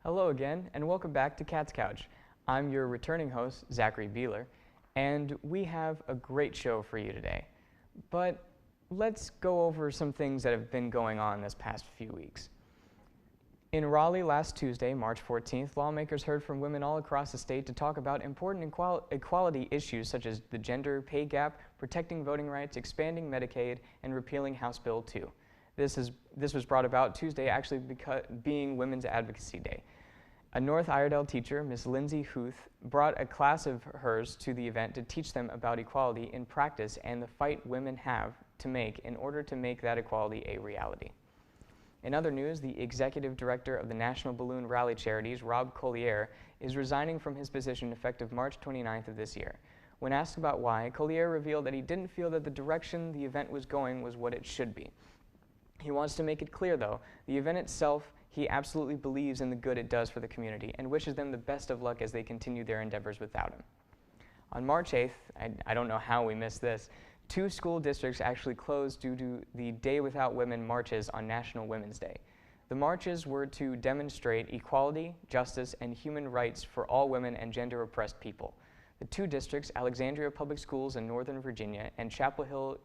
Hello again, and welcome back to Cat's Couch. I'm your returning host, Zachary Beeler, and we have a great show for you today. But let's go over some things that have been going on this past few weeks. In Raleigh last Tuesday, March 14th, lawmakers heard from women all across the state to talk about important equality issues such as the gender pay gap, protecting voting rights, expanding Medicaid, and repealing House Bill 2. This was brought about Tuesday actually being Women's Advocacy Day. A North Iredell teacher, Miss Lindsay Huth, brought a class of hers to the event to teach them about equality in practice and the fight women have to make in order to make that equality a reality. In other news, the executive director of the National Balloon Rally Charities, Rob Collier, is resigning from his position effective March 29th of this year. When asked about why, Collier revealed that he didn't feel that the direction the event was going was what it should be. He wants to make it clear, though, the event itself, he absolutely believes in the good it does for the community and wishes them the best of luck as they continue their endeavors without him. On March 8th, I don't know how we missed this, 2 school districts actually closed due to the Day Without Women marches on National Women's Day. The marches were to demonstrate equality, justice, and human rights for all women and gender-oppressed people. The 2 districts, Alexandria Public Schools in Northern Virginia and Chapel Hill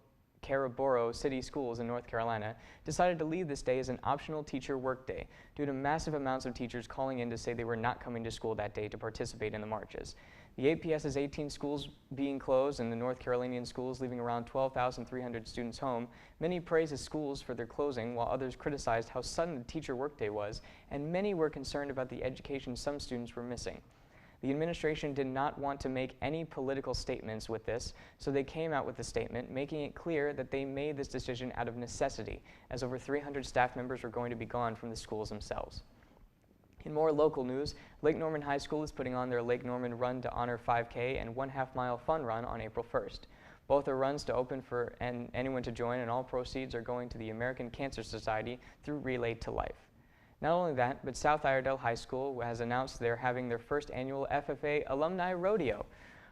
Caraboro City Schools in North Carolina, decided to leave this day as an optional teacher workday due to massive amounts of teachers calling in to say they were not coming to school that day to participate in the marches. The APS's 18 schools being closed and the North Carolinian schools leaving around 12,300 students home, many praised the schools for their closing while others criticized how sudden the teacher workday was, and many were concerned about the education some students were missing. The administration did not want to make any political statements with this, so they came out with a statement making it clear that they made this decision out of necessity, as over 300 staff members were going to be gone from the schools themselves. In more local news, Lake Norman High School is putting on their Lake Norman Run to Honor 5K and 1/2 mile fun run on April 1st. Both are runs to open for anyone to join, and all proceeds are going to the American Cancer Society through Relay to Life. Not only that, but South Iredell High School has announced they're having their first annual FFA Alumni Rodeo.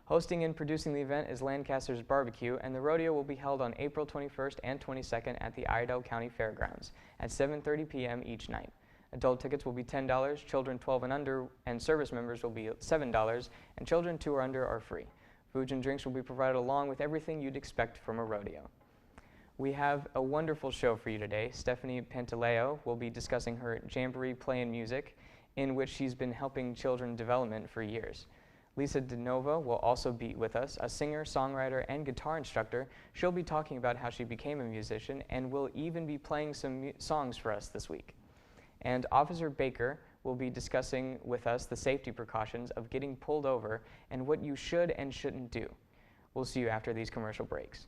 Hosting and producing the event is Lancaster's Barbecue, and the rodeo will be held on April 21st and 22nd at the Iredell County Fairgrounds at 7:30 p.m. each night. Adult tickets will be $10, children 12 and under, and service members will be $7, and children 2 or under are free. Foods and drinks will be provided along with everything you'd expect from a rodeo. We have a wonderful show for you today. Stephanie Pantaleo will be discussing her Gymboree Play and Music, in which she's been helping children development for years. Lisa DeNovo will also be with us, a singer, songwriter, and guitar instructor. She'll be talking about how she became a musician and will even be playing some songs for us this week. And Officer Baker will be discussing with us the safety precautions of getting pulled over and what you should and shouldn't do. We'll see you after these commercial breaks.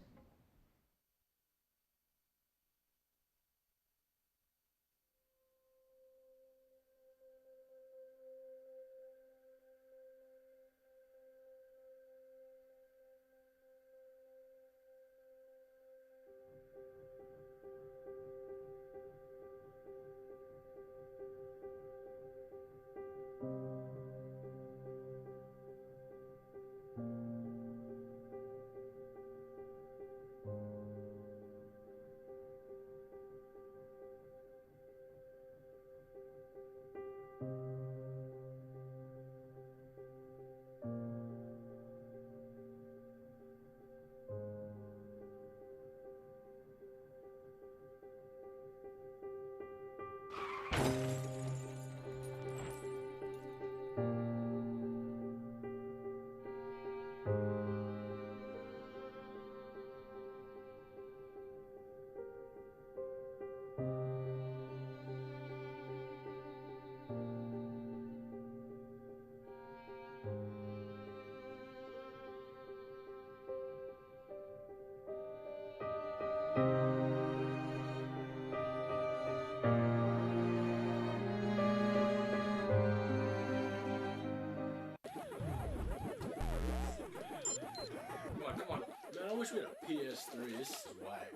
I wish we had a PS3. This is whack.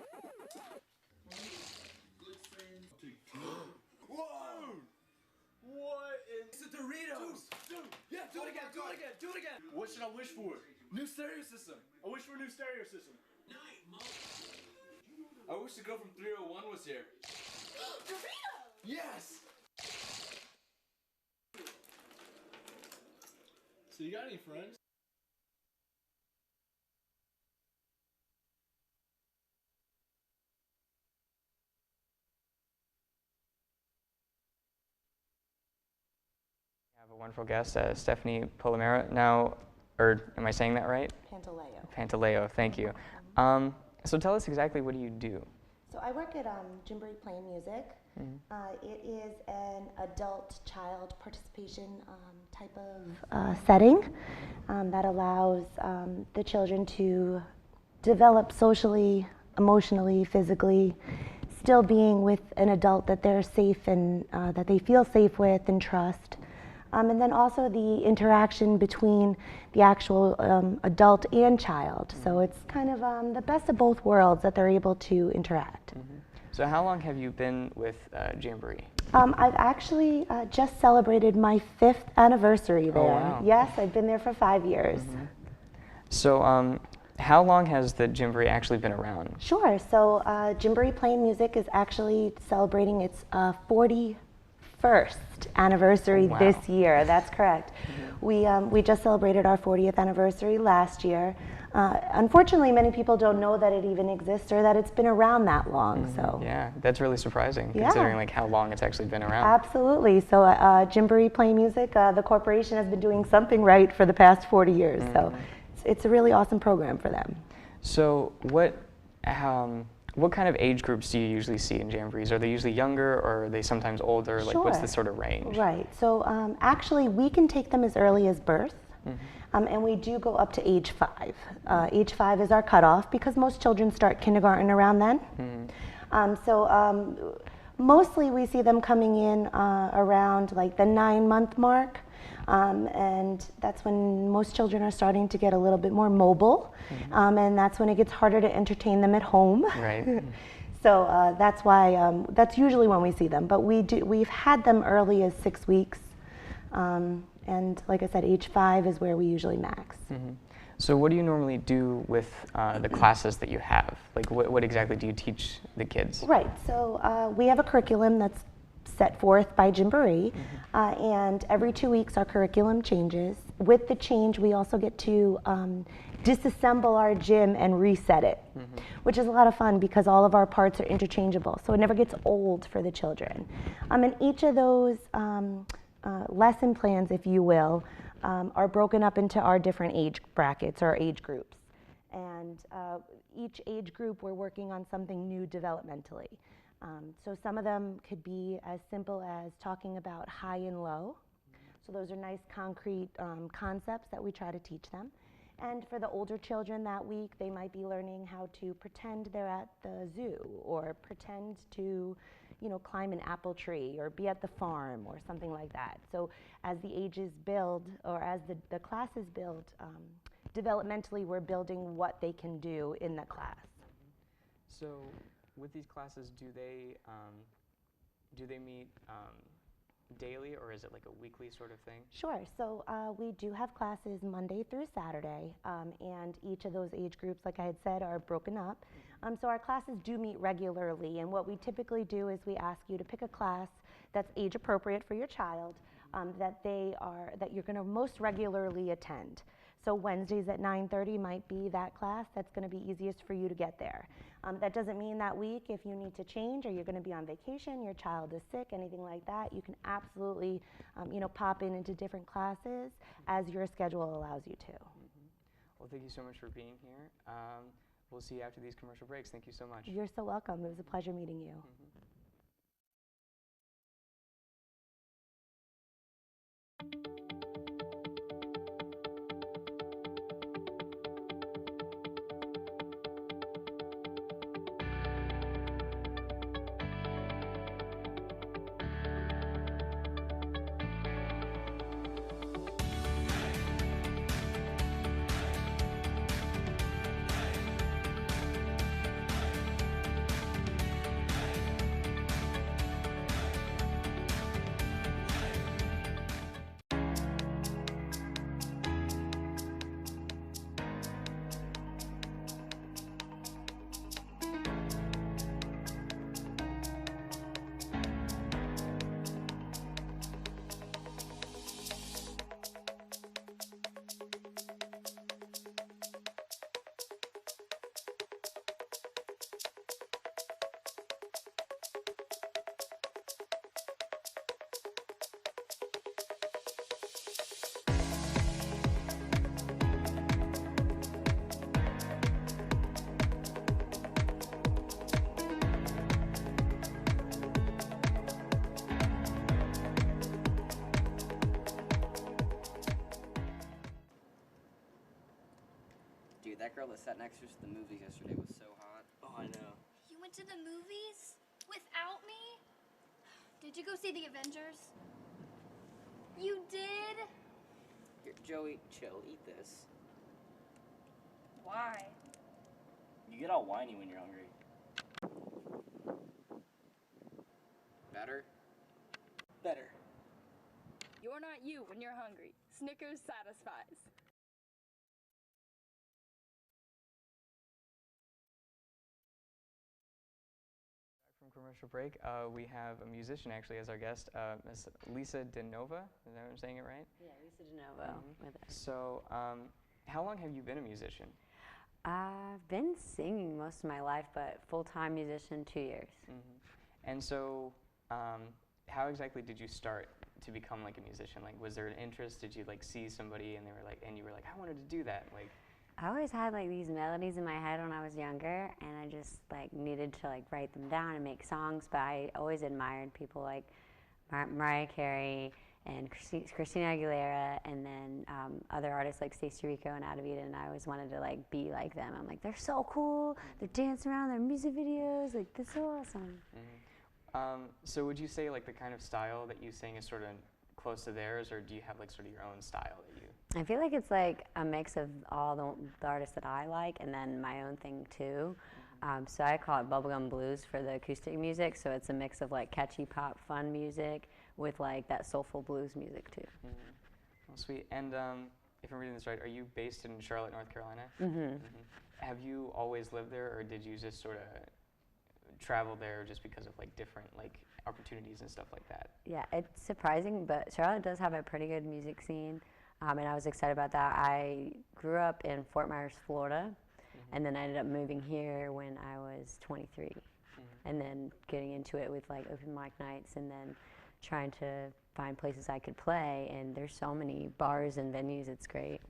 Whoa! What is... It's a Doritos! Dude! Yeah, do it again, do it again, do it again! What should I wish for? New stereo system. I wish for a new stereo system. I wish the girl from 301 was here. Doritos! Yes! So you got any friends? We have a wonderful guest, Stephanie Polomera. Now, or am I saying that right? Pantaleo. Pantaleo, thank you. So tell us exactly, what do you do? So I work at Gymboree playing music. It is an adult-child participation type of setting that allows the children to develop socially, emotionally, physically, still being with an adult that they're safe and that they feel safe with and trust. And then also the interaction between the actual adult and child. So it's kind of the best of both worlds that they're able to interact. So how long have you been with Gymboree? I've actually just celebrated my 5th anniversary there. Oh, wow. Yes, I've been there for 5 years. So how long has the Gymboree actually been around? Sure. So Gymboree Playing Music is actually celebrating its 41st anniversary this year. That's correct. We just celebrated our 40th anniversary last year. Unfortunately, many people don't know that it even exists or that it's been around that long. So yeah, that's really surprising, considering like how long it's actually been around. Absolutely. So Gymboree Playing Music, the corporation has been doing something right for the past 40 years. So it's a really awesome program for them. So what kind of age groups do you usually see in Jamborees? Are they usually younger, or are they sometimes older? Like, what's the sort of range? Right. So actually, we can take them as early as birth. And we do go up to age 5. Age 5 is our cutoff because most children start kindergarten around then. Mostly we see them coming in around like the 9-month mark. And that's when most children are starting to get a little bit more mobile. And that's when it gets harder to entertain them at home. Right. So that's why, that's usually when we see them. But we've had them early as 6 weeks. And like I said, age 5 is where we usually max. So what do you normally do with the classes that you have? Like, what exactly do you teach the kids? Right. So we have a curriculum that's set forth by Gymboree, and every 2 weeks our curriculum changes. With the change, we also get to disassemble our gym and reset it, which is a lot of fun because all of our parts are interchangeable, so it never gets old for the children. And each of those lesson plans, if you will, are broken up into our different age brackets or age groups. And each age group, we're working on something new developmentally. So some of them could be as simple as talking about high and low. So those are nice concrete concepts that we try to teach them. And for the older children that week, they might be learning how to pretend they're at the zoo, or pretend to, you know, climb an apple tree, or be at the farm, or something like that. So as the ages build, or as the classes build, developmentally we're building what they can do in the class. So with these classes, do they meet daily, or is it like a weekly sort of thing? Sure. So we do have classes Monday through Saturday, and each of those age groups, like I had said, are broken up. So our classes do meet regularly, and what we typically do is we ask you to pick a class that's age appropriate for your child, that you're going to most regularly attend. So Wednesdays at 9:30 might be that class that's going to be easiest for you to get there. That doesn't mean that week, if you need to change or you're going to be on vacation, your child is sick, anything like that, you can absolutely pop into different classes as your schedule allows you to. Well, thank you so much for being here. We'll see you after these commercial breaks. Thank you so much. You're so welcome. It was a pleasure meeting you. girl that sat next to us at the movies yesterday was so hot. Oh, I know. You went to the movies? Without me? Did you go see the Avengers? You did? Here, Joey, chill, eat this. Why? You get all whiny when you're hungry. Better? Better. You're not you when you're hungry. Snickers satisfies. From commercial break, we have a musician actually as our guest, Miss Lisa DeNovo. Is that what I'm saying it right? Yeah, Lisa DeNovo with us. So, how long have you been a musician? I've been singing most of my life, but full-time musician 2 years. And so, how exactly did you start to become like a musician? Like, was there an interest? Did you like see somebody and they were like, and you were like, I wanted to do that? Like, I always had like these melodies in my head when I was younger, and I just like needed to like write them down and make songs. But I always admired people like Mariah Carey and Christina Aguilera, and then other artists like Stacey Rico and Adavita, and I always wanted to like be like them. I'm like, they're so cool. They're dancing around their music videos. Like, this is so awesome. So would you say like the kind of style that you sing is sort of close to theirs, or do you have like sort of your own style that you? I feel like it's like a mix of all the artists that I like, and then my own thing too. So I call it bubblegum blues for the acoustic music. So it's a mix of like catchy pop, fun music with like that soulful blues music too. Well, sweet. And if I'm reading this right, are you based in Charlotte, North Carolina? Have you always lived there, or did you just sort of travel there just because of like different like opportunities and stuff like that? Yeah, it's surprising, but Charlotte does have a pretty good music scene, and I was excited about that. I grew up in Fort Myers, Florida, and then I ended up moving here when I was 23, and then getting into it with like open mic nights, and then trying to find places I could play, and there's so many bars and venues, it's great.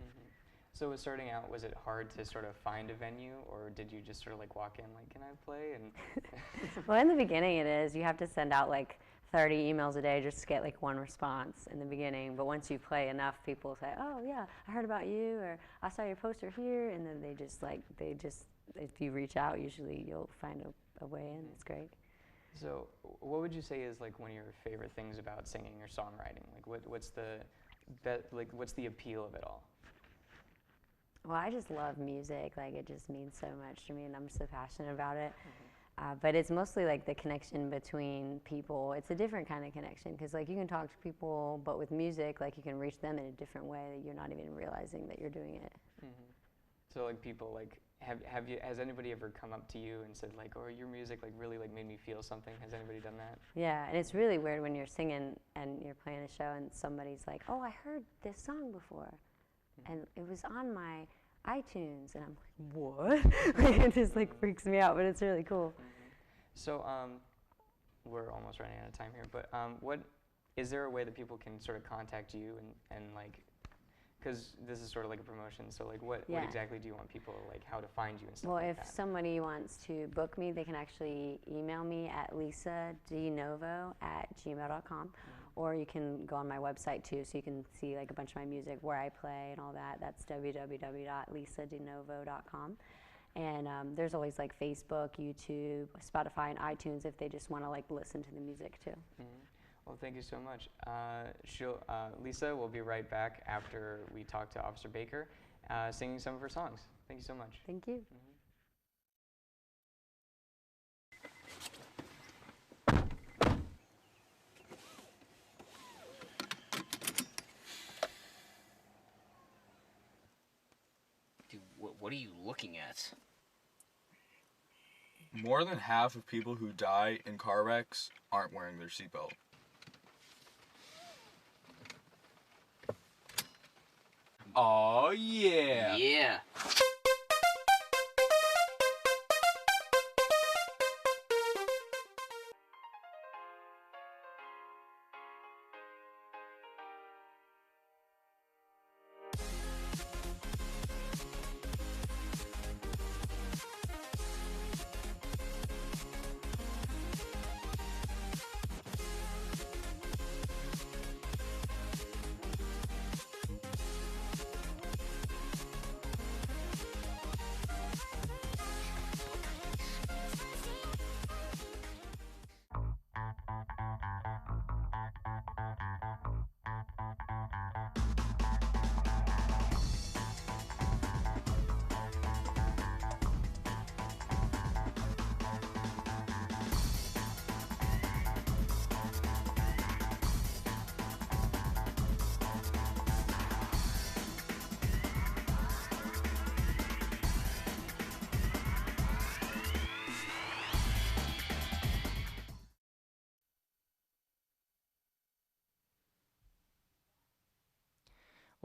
So starting out, was it hard to sort of find a venue, or did you just sort of like walk in like, can I play? And Well, in the beginning it is. You have to send out like 30 emails a day just to get like one response in the beginning. But once you play enough, people say, oh yeah, I heard about you, or I saw your poster here, and then they just, if you reach out, usually you'll find a way in. It's great. So what would you say is like one of your favorite things about singing or songwriting? Like what's the appeal of it all? Well, I just love music. Like, it just means so much to me, and I'm so passionate about it. But it's mostly like the connection between people. It's a different kind of connection, because like you can talk to people, but with music, like you can reach them in a different way that you're not even realizing that you're doing it. So like people like has anybody ever come up to you and said like, oh, your music like really like made me feel something? Has anybody done that? Yeah, and it's really weird when you're singing and you're playing a show and somebody's like, oh, I heard this song before, and it was on my iTunes, and I'm like, what? Like, it just like freaks me out, but it's really cool. So we're almost running out of time here, but what is there a way that people can sort of contact you and like, because this is sort of like a promotion, so like what exactly do you want people, like how to find you and stuff Well, like if that? somebody wants to book me, they can actually email me at lisadenovo@gmail.com, or you can go on my website too, so you can see like a bunch of my music, where I play and all that. That's www.lisadenovo.com. And there's always like Facebook, YouTube, Spotify, and iTunes if they just want to like listen to the music too. Well, thank you so much. Lisa will be right back after we talk to Officer Baker, singing some of her songs. Thank you so much. Thank you. Dude, what are you looking at? More than half of people who die in car wrecks aren't wearing their seatbelt. Oh yeah! Yeah!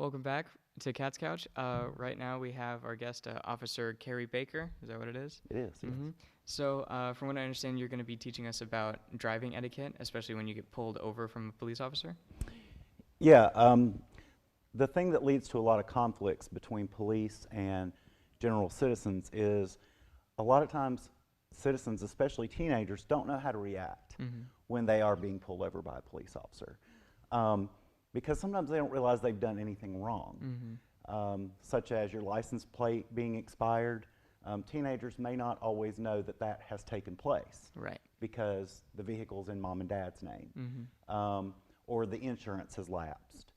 Welcome back to Cat's Couch. Right now we have our guest, Officer Carrie Baker. Is that what it is? It is. Yes. So, from what I understand, you're going to be teaching us about driving etiquette, especially when you get pulled over from a police officer? Yeah. The thing that leads to a lot of conflicts between police and general citizens is a lot of times citizens, especially teenagers, don't know how to react when they are being pulled over by a police officer. Because sometimes they don't realize they've done anything wrong, such as your license plate being expired. Teenagers may not always know that that has taken place, Right. because the vehicle's in mom and dad's name, or the insurance has lapsed.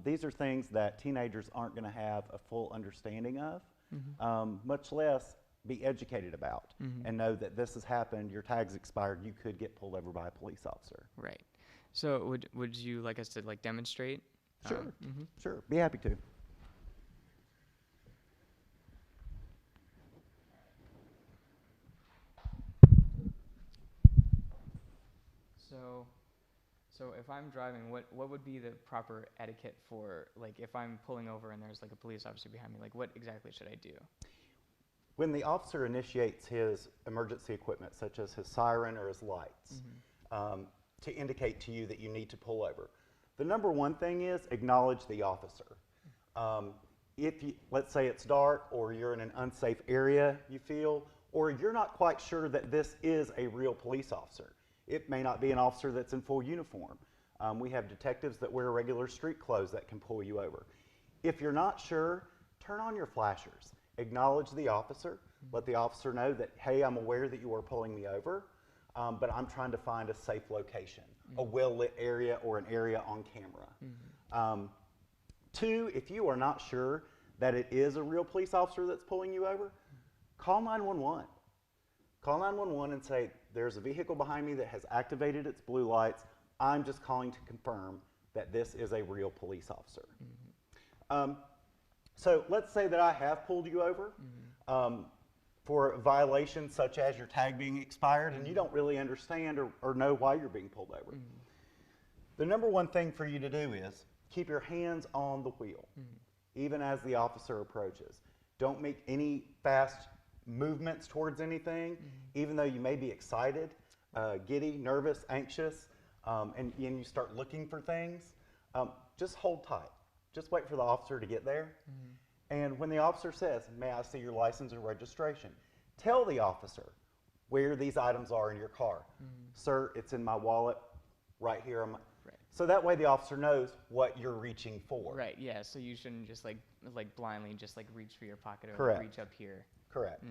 These are things that teenagers aren't going to have a full understanding of, much less be educated about, and know that this has happened, your tag's expired, you could get pulled over by a police officer. Right. So would you like us to like demonstrate? Sure. Sure. Be happy to. So if I'm driving, what would be the proper etiquette for, like, if I'm pulling over and there's like a police officer behind me, like what exactly should I do? When the officer initiates his emergency equipment, such as his siren or his lights, to indicate to you that you need to pull over, the number one thing is acknowledge the officer. If you, let's say it's dark, or you're in an unsafe area, you feel, or you're not quite sure that this is a real police officer. It may not be an officer that's in full uniform. We have detectives that wear regular street clothes that can pull you over. If you're not sure, turn on your flashers. Acknowledge the officer. Let the officer know that, hey, I'm aware that you are pulling me over, but I'm trying to find a safe location, a well-lit area or an area on camera. Two, if you are not sure that it is a real police officer that's pulling you over, call 911. Call 911 and say, there's a vehicle behind me that has activated its blue lights. I'm just calling to confirm that this is a real police officer. So let's say that I have pulled you over for a violation such as your tag being expired, and you don't really understand or know why you're being pulled over. The number one thing for you to do is keep your hands on the wheel, even as the officer approaches. Don't make any fast movements towards anything, even though you may be excited, giddy, nervous, anxious, and you start looking for things. Just hold tight. Just wait for the officer to get there. And when the officer says, may I see your license or registration, tell the officer where these items are in your car. Sir, it's in my wallet right here. So that way the officer knows what you're reaching for. Right, yeah, so you shouldn't just like blindly just like reach for your pocket or Correct. like, reach up here. Correct.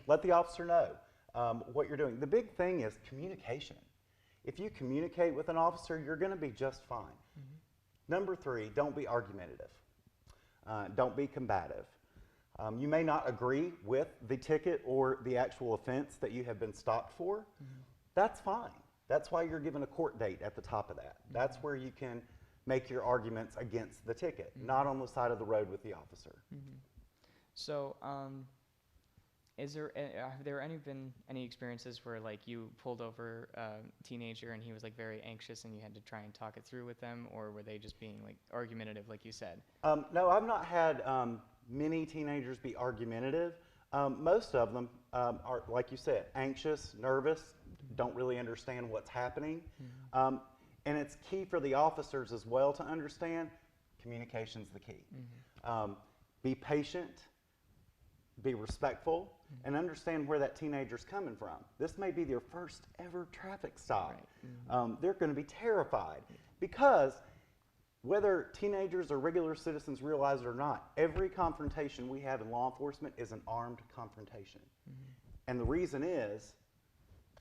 Let the officer know what you're doing. The big thing is communication. If you communicate with an officer, you're going to be just fine. Number three, don't be argumentative. Don't be combative. You may not agree with the ticket or the actual offense that you have been stopped for. That's fine. That's why you're given a court date at the top of that. That's where you can make your arguments against the ticket, not on the side of the road with the officer. So, have there been any experiences where like you pulled over a teenager and he was like very anxious and you had to try and talk it through with them, or were they just being like argumentative, like you said? No, I've not had many teenagers be argumentative. Most of them are, like you said, anxious, nervous, don't really understand what's happening. And it's key for the officers as well to understand communication's the key. Be patient. Be respectful, and understand where that teenager's coming from. This may be their first ever traffic stop. They're going to be terrified because whether teenagers or regular citizens realize it or not, every confrontation we have in law enforcement is an armed confrontation. And the reason is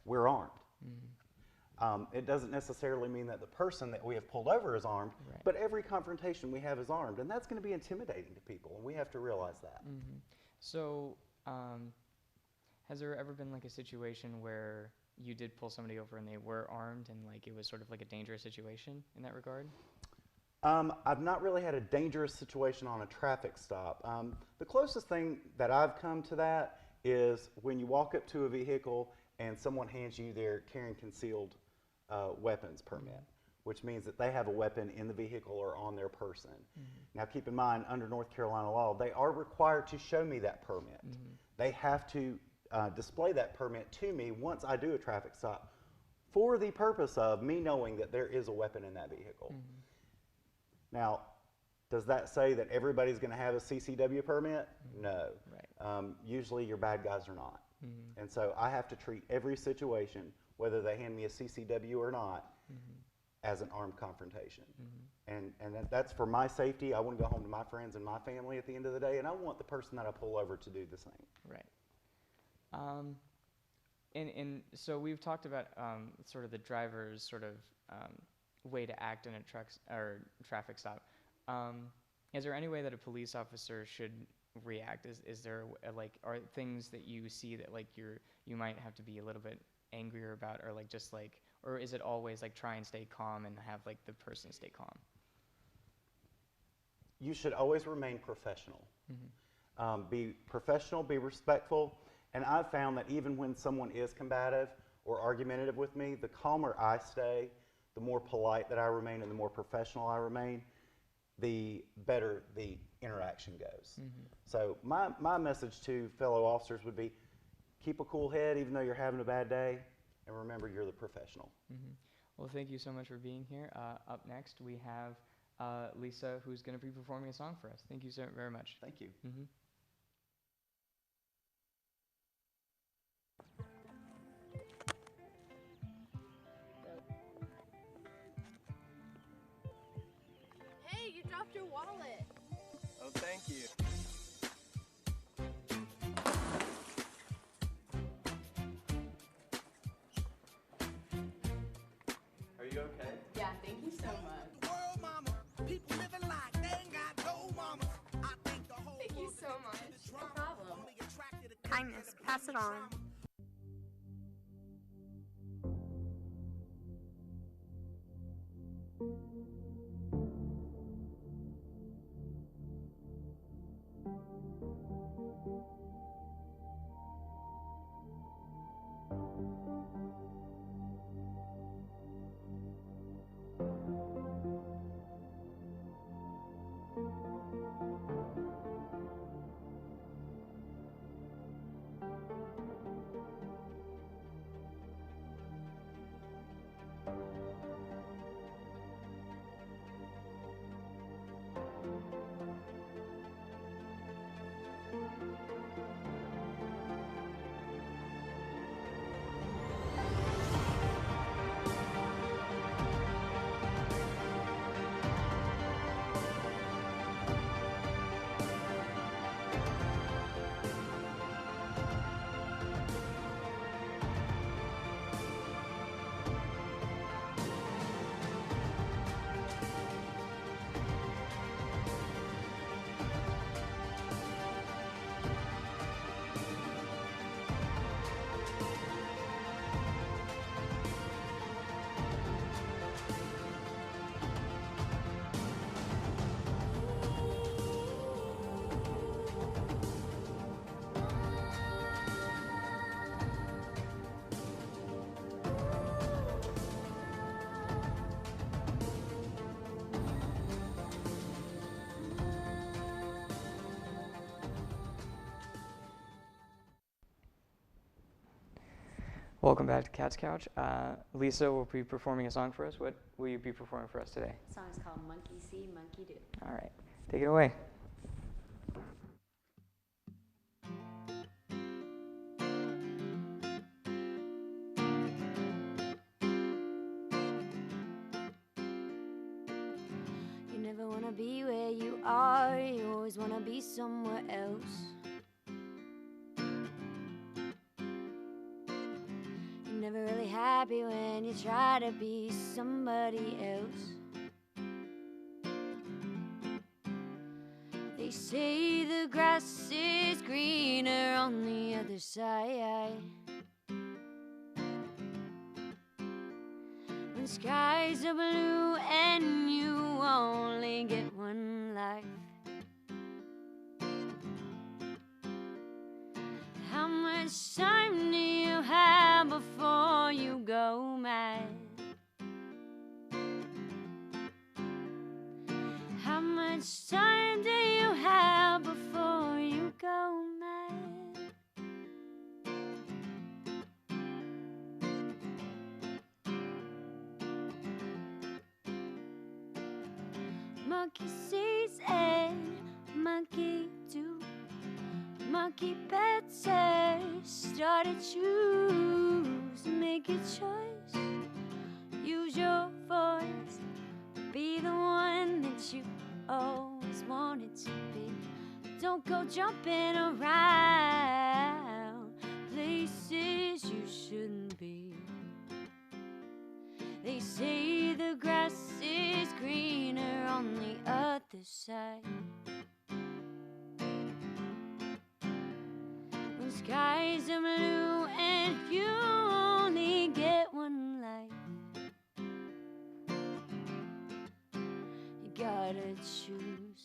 we're armed. It doesn't necessarily mean that the person that we have pulled over is armed, but every confrontation we have is armed, and that's going to be intimidating to people, and we have to realize that. So, has there ever been like a situation where you did pull somebody over and they were armed and like it was sort of like a dangerous situation in that regard? I've not really had a dangerous situation on a traffic stop. The closest thing that I've come to that is when you walk up to a vehicle and someone hands you their carrying concealed weapons permit. which means that they have a weapon in the vehicle or on their person. Now keep in mind, under North Carolina law, they are required to show me that permit. They have to display that permit to me once I do a traffic stop for the purpose of me knowing that there is a weapon in that vehicle. Now, does that say that everybody's going to have a CCW permit? No. Right. Usually your bad guys are not. And so I have to treat every situation, whether they hand me a CCW or not, as an armed confrontation. And that's for my safety. I want to go home to my friends and my family at the end of the day, and I want the person that I pull over to do the same. Right. And so we've talked about sort of the driver's sort of way to act in a traffic stop. Is there any way that a police officer should react? Is there are things that you see that like you might have to be a little bit angrier about, or like just like, or is it always like try and stay calm and have like the person stay calm? You should always remain professional. Be professional, be respectful, and I've found that even when someone is combative or argumentative with me, the calmer I stay, the more polite that I remain and the more professional I remain, the better the interaction goes. So my message to fellow officers would be, keep a cool head even though you're having a bad day, and remember you're the professional. Well, thank you so much for being here. Up next we have Lisa, who's going to be performing a song for us. Thank you so very much. Thank you. Hey, you dropped your wallet. Oh, thank you. Are you okay? Yeah, thank you so much. Thank you so much. No problem. Kindness, pass it on. Welcome back to Cat's Couch. Lisa will be performing a song for us. What will you be performing for us today? The song is called Monkey See, Monkey Do. All right, take it away. You never wanna be where you are, you always wanna be somewhere else. You're never really happy when you try to be somebody else. They say the grass is greener on the other side. When skies are blue and you only get one life. How much time do you have before you go mad? much time do you have before you go mad? Monkey sees and monkey do. Monkey pets say, start to choose. Make a choice. Use your voice. Be the one that you always wanted to be. Don't go jumping around places you shouldn't be. They say the grass is greener on the other side. When skies are blue and you only get one life, you gotta choose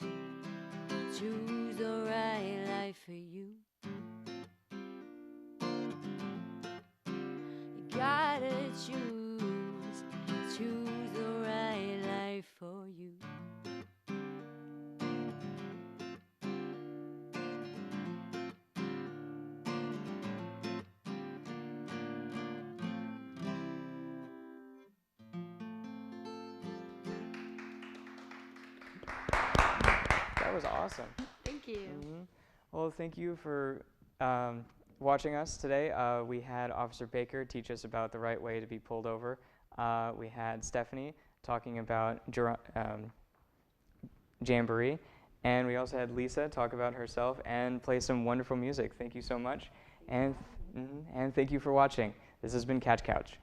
the right life for you. You gotta choose the right life for you. That was awesome. Thank you. Well, thank you for watching us today. We had Officer Baker teach us about the right way to be pulled over. We had Stephanie talking about Gymboree. And we also had Lisa talk about herself and play some wonderful music. Thank you so much. And thank you for watching. This has been Catch Couch.